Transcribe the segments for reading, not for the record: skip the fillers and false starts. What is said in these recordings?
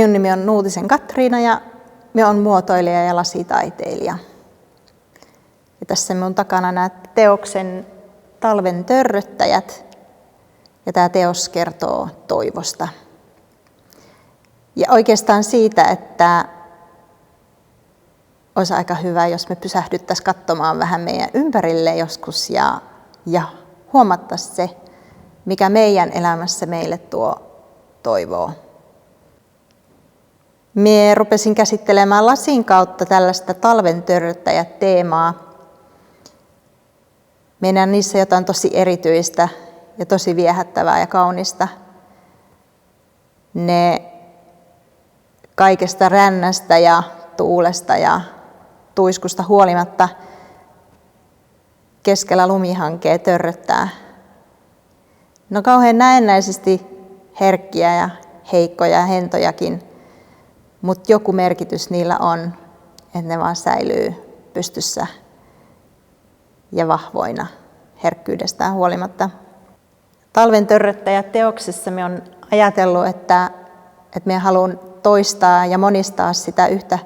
Minun nimi on Nuutisen Katriina ja minä olen muotoilija ja lasitaiteilija. Ja tässä minun takana näet teoksen Talven törröttäjät. Ja tämä teos kertoo toivosta. Ja oikeastaan siitä, että olisi aika hyvä, jos me pysähdyttäisiin katsomaan vähän meidän ympärille joskus ja huomattaisiin se, mikä meidän elämässä meille tuo toivoa. Mie rupesin käsittelemään lasin kautta tällaista talven törröttäjät-teemaa. Mie näen niissä jotain tosi erityistä ja tosi viehättävää ja kaunista. Ne kaikesta rännästä ja tuulesta ja tuiskusta huolimatta keskellä lumihankea törröttää. No kauhean näennäisesti herkkiä ja heikkoja ja hentojakin, mutta joku merkitys niillä on, että ne vaan säilyy pystyssä ja vahvoina herkkyydestään huolimatta. Talven törröttäjät teoksessa me on ajatellut, että me haluan toistaa ja monistaa sitä yhtä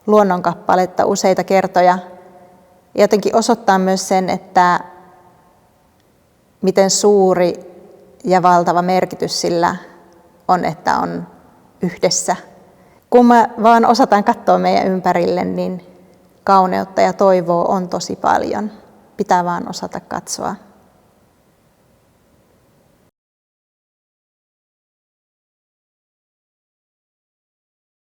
luonnonkappaletta useita kertoja. Ja jotenkin osoittaa myös sen, että miten suuri ja valtava merkitys sillä on, että on yhdessä. Kun me vaan osataan katsoa meidän ympärille, niin kauneutta ja toivoa on tosi paljon. Pitää vaan osata katsoa.